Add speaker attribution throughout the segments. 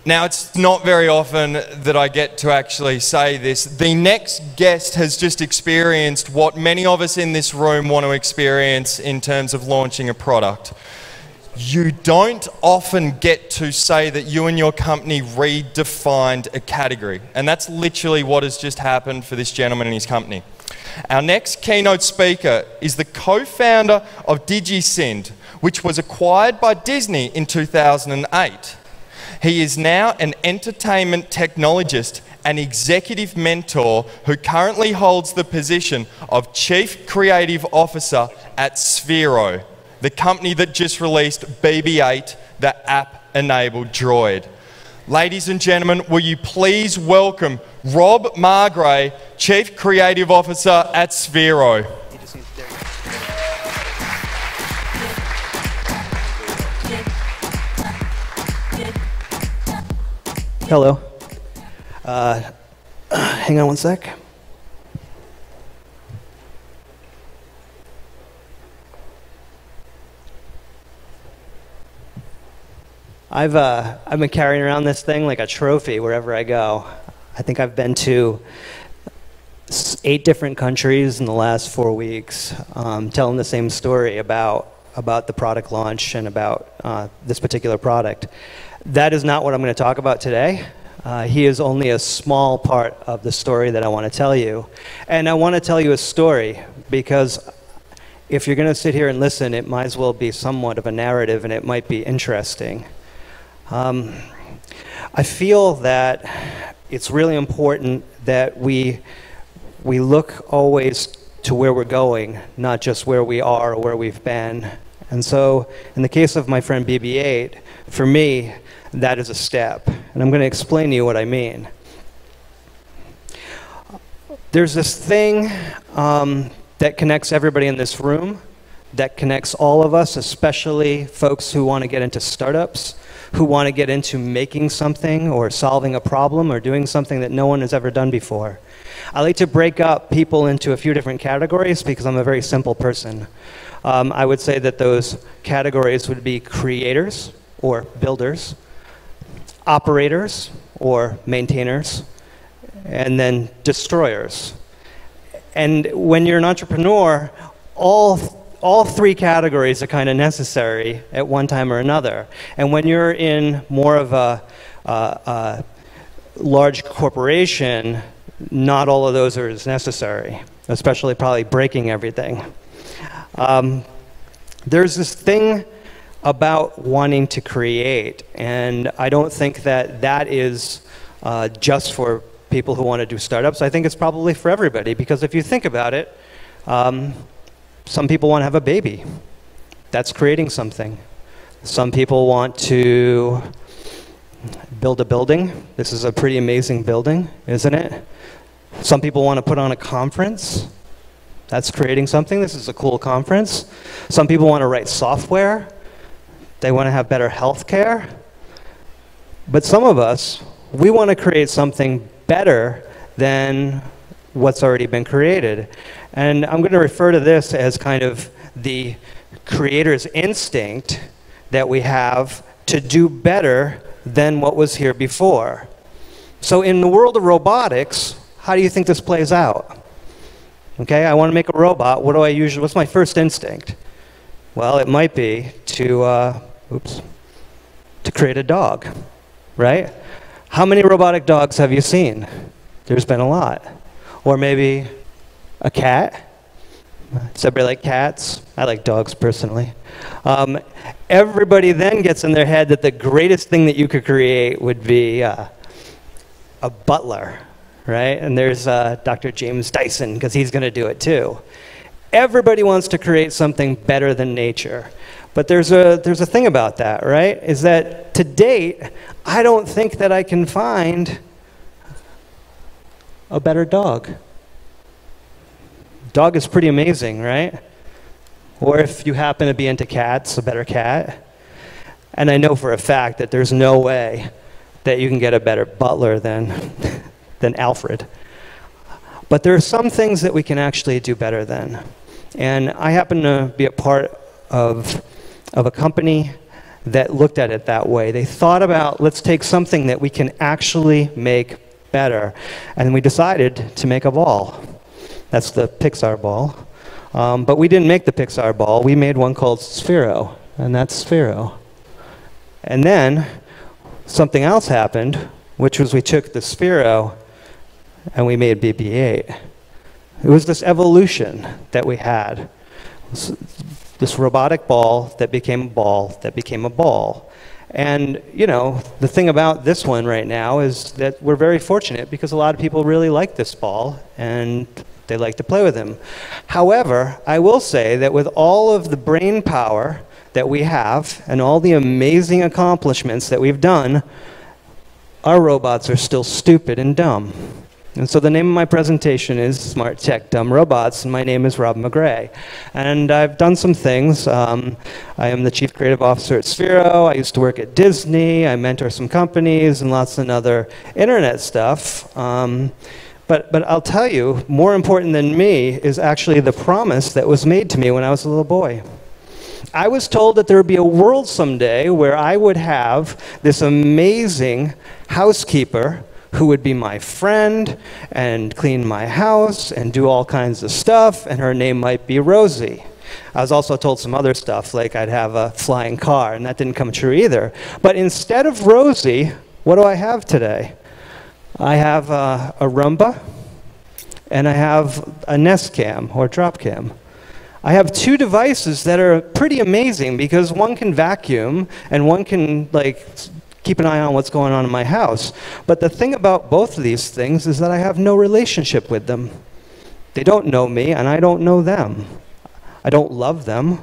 Speaker 1: Now, it's not very often that I get to actually say this. The next guest has just experienced what many of us in this room want to experience in terms of launching a product. You don't often get to say that you and your company redefined a category. And that's literally what has just happened for this gentleman and his company. Our next keynote speaker is the co-founder of DigiSend, which was acquired by Disney in 2008. He is now an entertainment technologist and executive mentor who currently holds the position of Chief Creative Officer at Sphero, the company that just released BB-8, the app-enabled droid. Ladies and gentlemen, will you please welcome Rob Maigret, Chief Creative Officer at Sphero.
Speaker 2: Hello. Hang on one sec. I've been carrying around this thing like a trophy wherever I go. I think I've been to 8 different countries in the last 4 weeks, telling the same story about the product launch and about this particular product. That is not what I'm going to talk about today. He is only a small part of the story that I want to tell you. And I want to tell you a story because if you're going to sit here and listen, it might as well be somewhat of a narrative and it might be interesting. I feel that it's really important that we look always to where we're going, not just where we are or where we've been. And so in the case of my friend BB-8, for me, that is a step. And I'm going to explain to you what I mean. There's this thing that connects everybody in this room, that connects all of us, especially folks who want to get into startups, who want to get into making something or solving a problem or doing something that no one has ever done before. I like to break up people into a few different categories because I'm a very simple person. I would say that those categories would be creators or builders, operators or maintainers, and then destroyers. And when you're an entrepreneur, all 3 categories are kind of necessary at one time or another. And when you're in more of a large corporation, not all of those are as necessary, especially probably breaking everything. There's this thing about wanting to create, and I don't think that that is just for people who want to do startups. I think it's probably for everybody, because if you think about it, some people want to have a baby. That's creating something. Some people want to build a building. This is a pretty amazing building, isn't it? Some people want to put on a conference. That's creating something. This is a cool conference. Some people want to write software. They want to have better health care. But some of us, we want to create something better than what's already been created. And I'm going to refer to this as kind of the creator's instinct that we have to do better than what was here before. So in the world of robotics, how do you think this plays out? Okay, I want to make a robot. What do I usually, what's my first instinct? Well, it might be to create a dog, right? How many robotic dogs have you seen? There's been a lot. Or maybe a cat. Does everybody like cats? I like dogs personally. Everybody then gets in their head that the greatest thing that you could create would be a butler, right? And there's Dr. James Dyson, because he's going to do it too. Everybody wants to create something better than nature. But there's a thing about that, right? Is that to date, I don't think that I can find a better dog. Dog is pretty amazing, right? Or if you happen to be into cats, a better cat. And I know for a fact that there's no way that you can get a better butler than Alfred. But there are some things that we can actually do better than. And I happen to be a part of a company that looked at it that way. They thought about, let's take something that we can actually make better. And we decided to make a ball. That's the Pixar ball. But we didn't make the Pixar ball. We made one called Sphero, and that's Sphero. And then something else happened, which was we took the Sphero and we made BB-8. It was this evolution that we had. This robotic ball that became a ball that became a ball. And, you know, the thing about this one right now is that we're very fortunate because a lot of people really like this ball and they like to play with him. However, I will say that with all of the brain power that we have and all the amazing accomplishments that we've done, our robots are still stupid and dumb. And so the name of my presentation is Smart Tech Dumb Robots, and my name is Rob Maigret. And I've done some things. I am the Chief Creative Officer at Sphero. I used to work at Disney. I mentor some companies and lots of other internet stuff. But I'll tell you, more important than me is actually the promise that was made to me when I was a little boy. I was told that there would be a world someday where I would have this amazing housekeeper who would be my friend and clean my house and do all kinds of stuff, and her name might be Rosie. I was also told some other stuff, like I'd have a flying car, and that didn't come true either. But instead of Rosie, what do I have today? I have a Roomba, and I have a Nest Cam, or Drop Cam. I have two devices that are pretty amazing because one can vacuum, and one can, like, keep an eye on what's going on in my house. But the thing about both of these things is that I have no relationship with them. They don't know me, and I don't know them. I don't love them.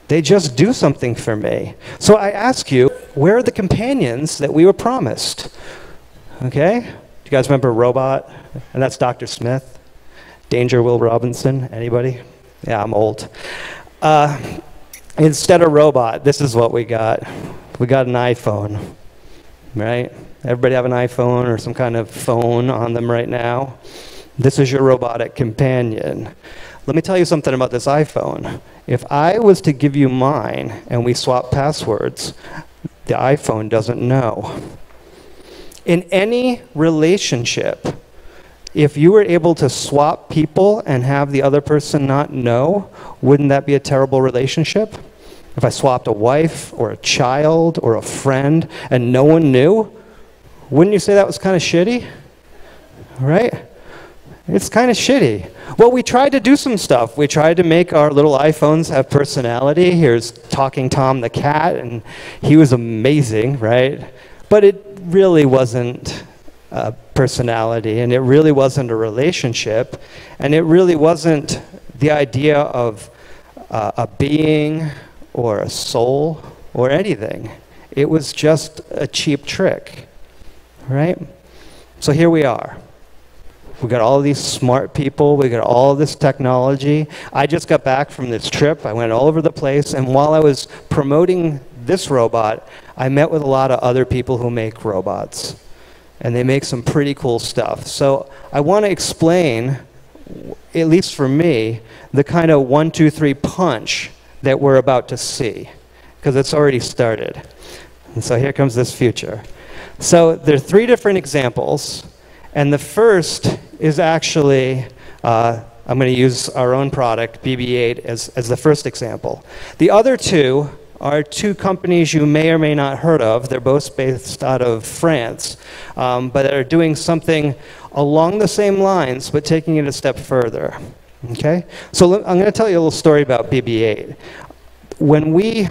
Speaker 2: They just do something for me. So I ask you, where are the companions that we were promised? Okay? Do you guys remember Robot? And that's Dr. Smith. Danger Will Robinson. Anybody? Yeah, I'm old. Instead of Robot, this is what we got. We got an iPhone. Right? Everybody have an iPhone or some kind of phone on them right now? This is your robotic companion. Let me tell you something about this iPhone. If I was to give you mine and we swap passwords, the iPhone doesn't know. In any relationship, if you were able to swap people and have the other person not know, wouldn't that be a terrible relationship? If I swapped a wife or a child or a friend and no one knew, wouldn't you say that was kind of shitty? Right? It's kind of shitty. Well, we tried to do some stuff. We tried to make our little iPhones have personality. Here's Talking Tom the cat, and he was amazing, right? But it really wasn't a personality, and it really wasn't a relationship, and it really wasn't the idea of a being or a soul or anything. It was just a cheap trick, right? So here we are. We got all these smart people. We got all this technology. I just got back from this trip. I went all over the place, and while I was promoting this robot, I met with a lot of other people who make robots, and they make some pretty cool stuff. So I want to explain, at least for me, the kind of 1, 2, 3 punch that we're about to see, because it's already started. And so here comes this future. So there are 3 different examples, and the first is actually, I'm going to use our own product, BB-8, as the first example. The other 2 are 2 companies you may or may not heard of. They're both based out of France, but are doing something along the same lines, but taking it a step further. Okay? So I'm going to tell you a little story about BB-8. When we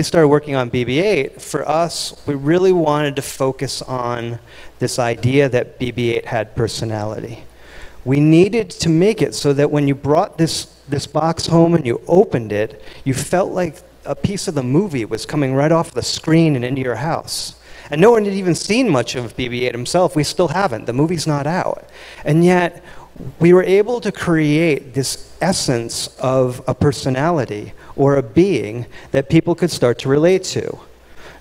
Speaker 2: started working on BB-8, for us, we really wanted to focus on this idea that BB-8 had personality. We needed to make it so that when you brought this box home and you opened it, you felt like a piece of the movie was coming right off the screen and into your house. And no one had even seen much of BB-8 himself. We still haven't. The movie's not out. And yet, we were able to create this essence of a personality or a being that people could start to relate to.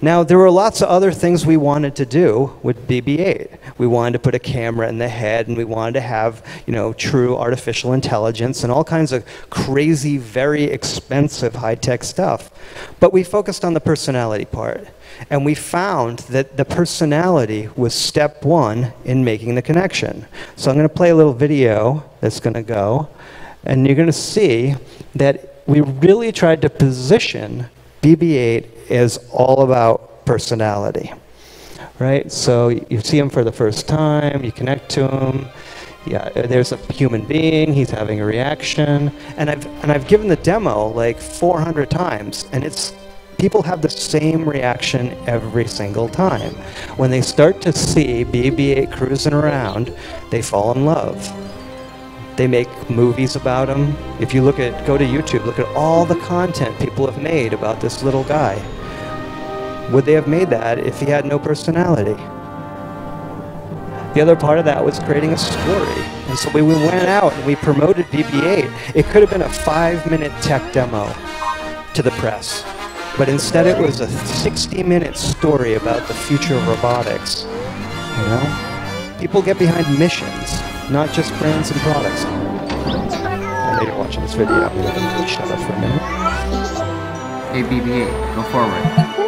Speaker 2: Now, there were lots of other things we wanted to do with BB-8. We wanted to put a camera in the head, and we wanted to have, true artificial intelligence and all kinds of crazy, very expensive high-tech stuff. But we focused on the personality part. And we found that the personality was step one in making the connection. So I'm going to play a little video that's going to go. And you're going to see that we really tried to position BB-8 as all about personality, right? So you see him for the first time, you connect to him. Yeah, there's a human being, he's having a reaction. And I've given the demo like 400 times, and people have the same reaction every single time. When they start to see BB-8 cruising around, they fall in love. They make movies about him. If you go to YouTube, look at all the content people have made about this little guy. Would they have made that if he had no personality? The other part of that was creating a story. And so we went out and we promoted BB-8. It could have been a 5-minute tech demo to the press. But instead it was a 60-minute story about the future of robotics. People get behind missions, not just brands and products. I know you're watching this video. I'm going to shut up for a minute.
Speaker 3: Hey BB-8, go forward.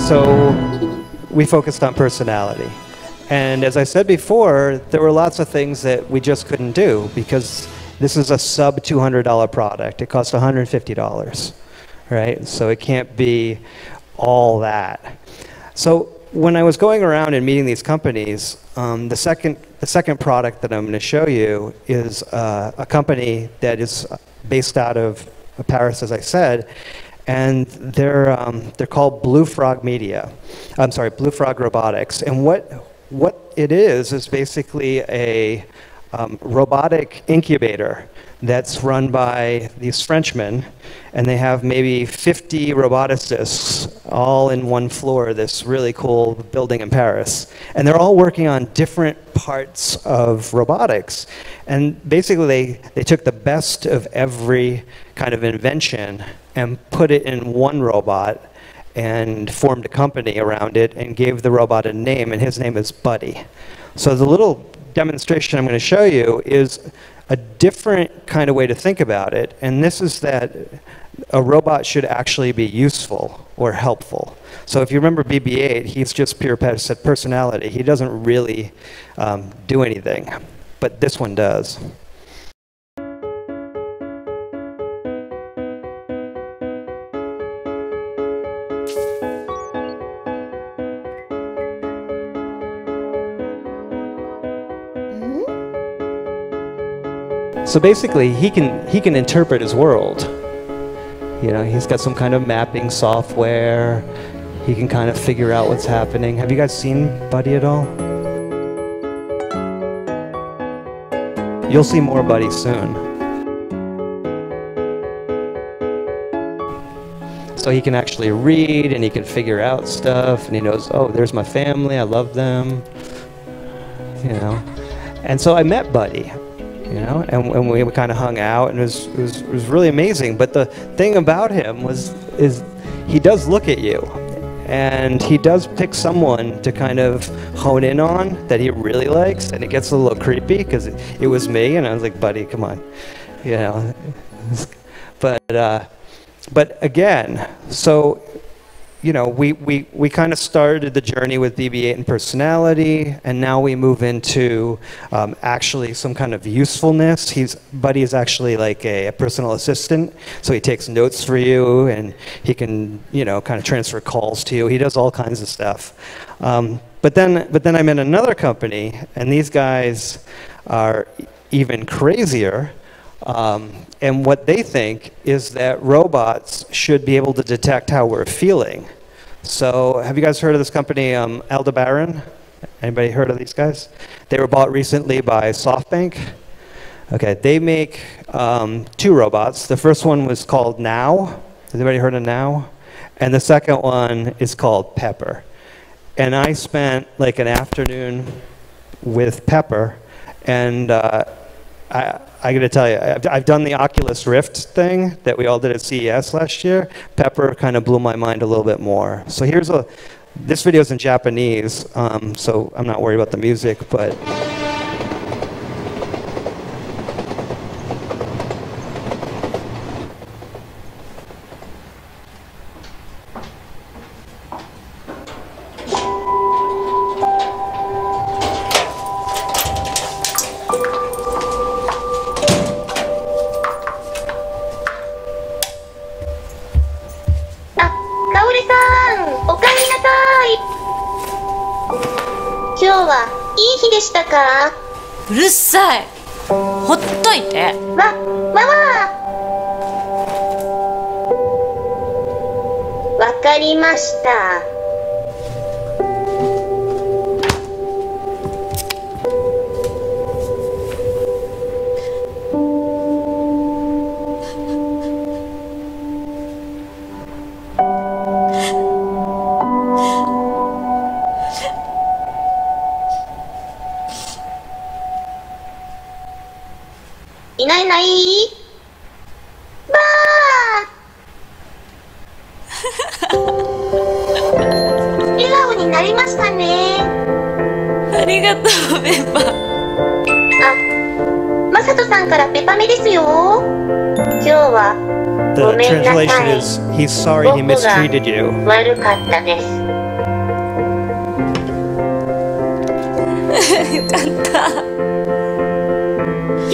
Speaker 2: So we focused on personality. And as I said before, there were lots of things that we just couldn't do because this is a sub $200 product. It costs $150, right? So it can't be all that. So when I was going around and meeting these companies, the second product that I'm going to show you is a company that is based out of Paris, as I said, and they're called Blue Frog Media. I'm sorry, Blue Frog Robotics. And what it is basically a robotic incubator that's run by these Frenchmen, and they have maybe 50 roboticists all in one floor, this really cool building in Paris. And they're all working on different parts of robotics. And basically they took the best of every kind of invention and put it in one robot and formed a company around it and gave the robot a name, and his name is Buddy. So the little demonstration I'm going to show you is a different kind of way to think about it, and this is that a robot should actually be useful or helpful. So if you remember BB-8, he's just pure personality. He doesn't really do anything, but this one does. So basically, he can interpret his world. He's got some kind of mapping software. He can kind of figure out what's happening. Have you guys seen Buddy at all? You'll see more Buddy soon. So he can actually read, and he can figure out stuff, and he knows, oh, there's my family, I love them. And so I met Buddy. And we kind of hung out, and it was really amazing. But the thing about him is he does look at you, and he does pick someone to kind of hone in on that he really likes, and it gets a little creepy because it was me, and I was like, Buddy, come on, But again, so you know, we kind of started the journey with BB-8 and personality, and now we move into actually some kind of usefulness. Buddy is actually like a personal assistant, so he takes notes for you, and he can, you know, kind of transfer calls to you. He does all kinds of stuff. But then I'm in another company, and these guys are even crazier. And what they think is that robots should be able to detect how we're feeling. So have you guys heard of this company, Aldebaran? Anybody heard of these guys? They were bought recently by SoftBank. Okay, they make 2 robots. The first one was called Now. Has anybody heard of Now? And the second one is called Pepper. And I spent like an afternoon with Pepper, and I got to tell you, I've done the Oculus Rift thing that we all did at CES last year. Pepper kind of blew my mind a little bit more. So this video is in Japanese, so I'm not worried about the music, but.
Speaker 4: 今日はいい日でしたか？
Speaker 5: うるさい。ほっといて。
Speaker 4: わかりました。いないいないばー笑顔になりましたね。
Speaker 5: ありがとう、ペッパ。
Speaker 4: マサトさんからペパメですよ。今日はごめんなさい。
Speaker 2: The translation is, he's sorry he mistreated you.
Speaker 4: 悪かったです。
Speaker 5: よかった。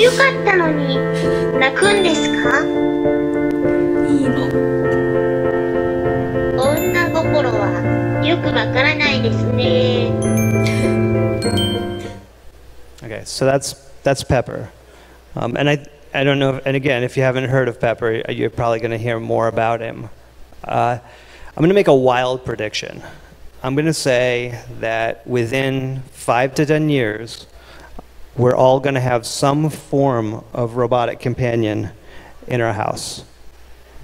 Speaker 4: よかったのに泣くんですか？
Speaker 5: いいの。
Speaker 4: 女心はよくわからないですね。
Speaker 2: Okay, so that's Pepper, and I don't know, and again, if you haven't heard of Pepper, you're probably going to hear more about him. I'm going to make a wild prediction. I'm going to say that within 5 to 10 years, we're all going to have some form of robotic companion in our house.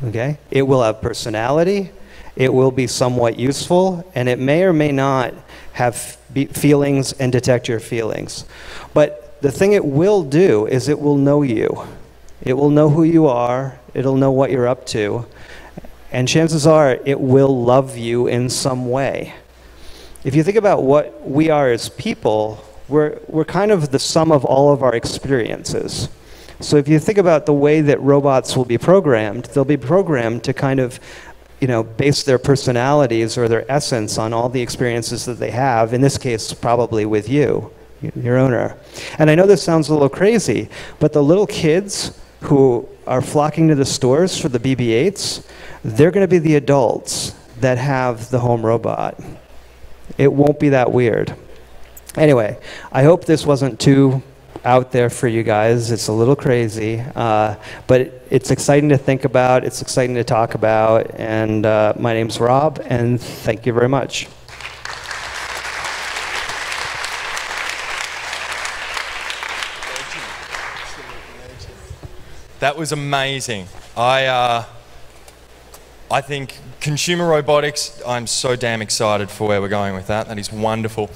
Speaker 2: Okay? It will have personality, it will be somewhat useful, and it may or may not have feelings and detect your feelings. But the thing it will do is it will know you. It will know who you are, it'll know what you're up to, and chances are it will love you in some way. If you think about what we are as people, we're kind of the sum of all of our experiences. So if you think about the way that robots will be programmed, they'll be programmed to kind of, you know, base their personalities or their essence on all the experiences that they have, in this case, probably with you, your owner. And I know this sounds a little crazy, but the little kids who are flocking to the stores for the BB-8s, they're going to be the adults that have the home robot. It won't be that weird. Anyway, I hope this wasn't too out there for you guys. It's a little crazy, but it's exciting to think about, it's exciting to talk about, and my name's Rob, and thank you very much.
Speaker 1: That was amazing. I think consumer robotics, I'm so damn excited for where we're going with that. That is wonderful.